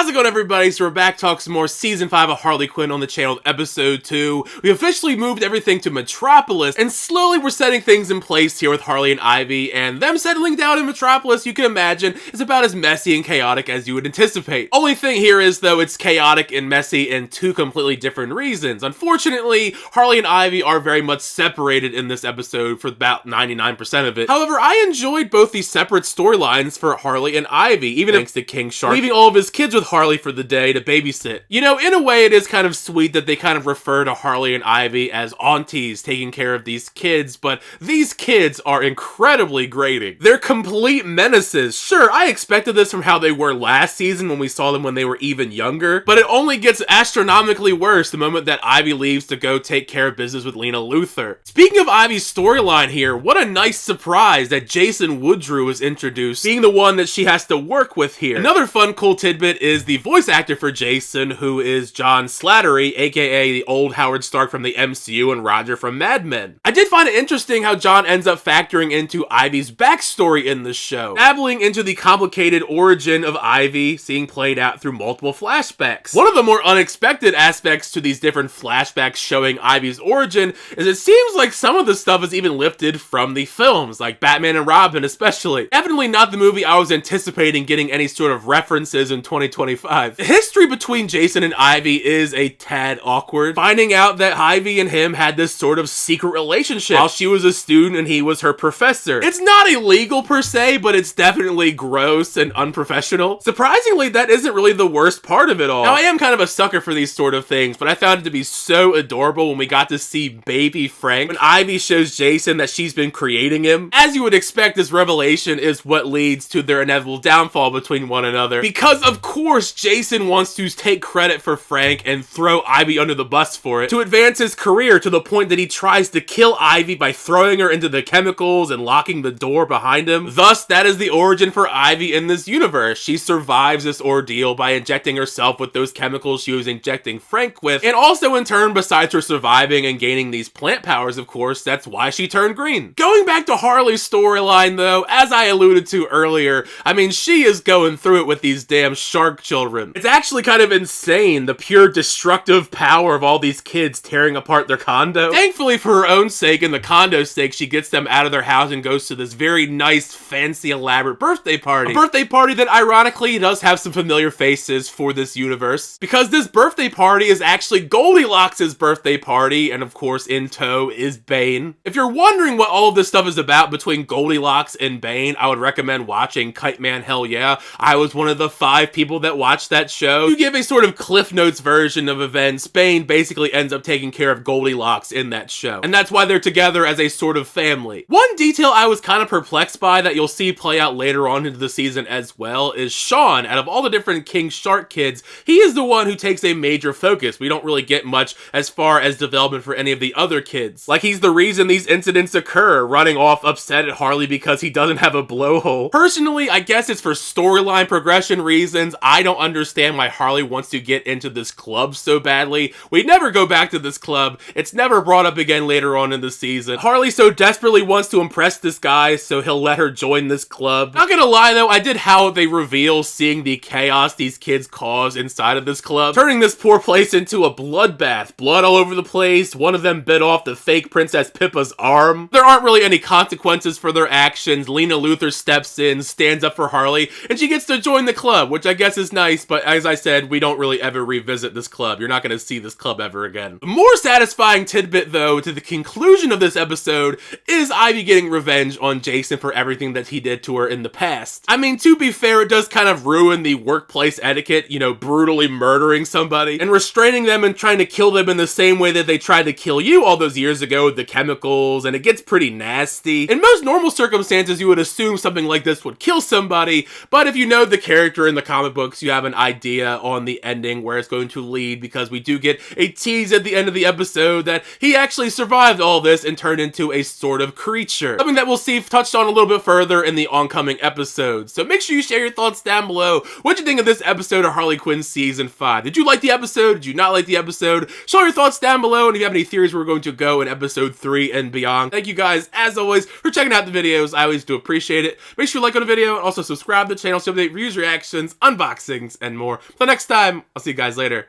How's it going, everybody? So we're back talking some more Season 5 of Harley Quinn on the channel, Episode 2. We officially moved everything to Metropolis, and slowly we're setting things in place here with Harley and Ivy, and them settling down in Metropolis, you can imagine, is about as messy and chaotic as you would anticipate. Only thing here is, though, it's chaotic and messy in two completely different reasons. Unfortunately, Harley and Ivy are very much separated in this episode for about 99% of it. However, I enjoyed both these separate storylines for Harley and Ivy, even thanks to King Shark leaving all of his kids with Harley for the day to babysit. You know, in a way, it is kind of sweet that they kind of refer to Harley and Ivy as aunties taking care of these kids, but these kids are incredibly grating. They're complete menaces. Sure, I expected this from how they were last season when we saw them when they were even younger, but it only gets astronomically worse the moment that Ivy leaves to go take care of business with Lena Luthor. Speaking of Ivy's storyline here, what a nice surprise that Jason Woodrue was introduced, being the one that she has to work with here. Another fun, cool tidbit is the voice actor for Jason, who is John Slattery, aka the old Howard Stark from the MCU and Roger from Mad Men. I did find it interesting how John ends up factoring into Ivy's backstory in the show, dabbling into the complicated origin of Ivy, seeing played out through multiple flashbacks. One of the more unexpected aspects to these different flashbacks showing Ivy's origin is it seems like some of the stuff is even lifted from the films, like Batman and Robin especially. Definitely not the movie I was anticipating getting any sort of references in 2025. The history between Jason and Ivy is a tad awkward, finding out that Ivy and him had this sort of secret relationship while she was a student and he was her professor. It's not illegal per se, but it's definitely gross and unprofessional. Surprisingly, that isn't really the worst part of it all. Now, I am kind of a sucker for these sort of things, but I found it to be so adorable when we got to see baby Frank, when Ivy shows Jason that she's been creating him. As you would expect, this revelation is what leads to their inevitable downfall between one another, because of course Jason wants to take credit for Frank and throw Ivy under the bus for it, to advance his career to the point that he tries to kill Ivy by throwing her into the chemicals and locking the door behind him. Thus, that is the origin for Ivy in this universe. She survives this ordeal by injecting herself with those chemicals she was injecting Frank with, and also in turn, besides her surviving and gaining these plant powers, of course, that's why she turned green. Going back to Harley's storyline though, as I alluded to earlier, I mean, she is going through it with these damn shark children. It's actually kind of insane, the pure destructive power of all these kids tearing apart their condo. Thankfully, for her own sake and the condo's sake, she gets them out of their house and goes to this very nice, fancy, elaborate birthday party. A birthday party that ironically does have some familiar faces for this universe, because this birthday party is actually Goldilocks' birthday party, and of course in tow is Bane. If you're wondering what all of this stuff is about between Goldilocks and Bane, I would recommend watching Kite Man Hell Yeah. I was one of the 5 people that watched that show. To give a sort of Cliff Notes version of events, Bane basically ends up taking care of Goldilocks in that show, and that's why they're together as a sort of family. One detail I was kind of perplexed by that you'll see play out later on into the season as well is Sean. Out of all the different King Shark kids, he is the one who takes a major focus. We don't really get much as far as development for any of the other kids. Like, he's the reason these incidents occur, running off upset at Harley because he doesn't have a blowhole. Personally, I guess it's for storyline progression reasons. I don't understand why Harley wants to get into this club so badly. We never go back to this club. It's never brought up again later on in the season. Harley so desperately wants to impress this guy, so he'll let her join this club. Not gonna lie though, I did how they reveal seeing the chaos these kids cause inside of this club, turning this poor place into a bloodbath. Blood all over the place. One of them bit off the fake Princess Pippa's arm. There aren't really any consequences for their actions. Lena Luthor steps in, stands up for Harley, and she gets to join the club, which I guess is nice, but as I said, we don't really ever revisit this club. You're not going to see this club ever again. A more satisfying tidbit, though, to the conclusion of this episode is Ivy getting revenge on Jason for everything that he did to her in the past. I mean, to be fair, it does kind of ruin the workplace etiquette, you know, brutally murdering somebody and restraining them and trying to kill them in the same way that they tried to kill you all those years ago with the chemicals, and it gets pretty nasty. In most normal circumstances, you would assume something like this would kill somebody, but if you know the character in the comic books, you have an idea on the ending where it's going to lead, because we do get a tease at the end of the episode that he actually survived all this and turned into a sort of creature. Something that we'll see touched on a little bit further in the oncoming episodes. So make sure you share your thoughts down below. What do you think of this episode of Harley Quinn Season 5? Did you like the episode? Did you not like the episode? Show your thoughts down below, and if you have any theories where we're going to go in episode 3 and beyond. Thank you guys, as always, for checking out the videos. I always do appreciate it. Make sure you like on the video and also subscribe to the channel so you update reviews, reactions, unboxing, things and more. But next time, I'll see you guys later.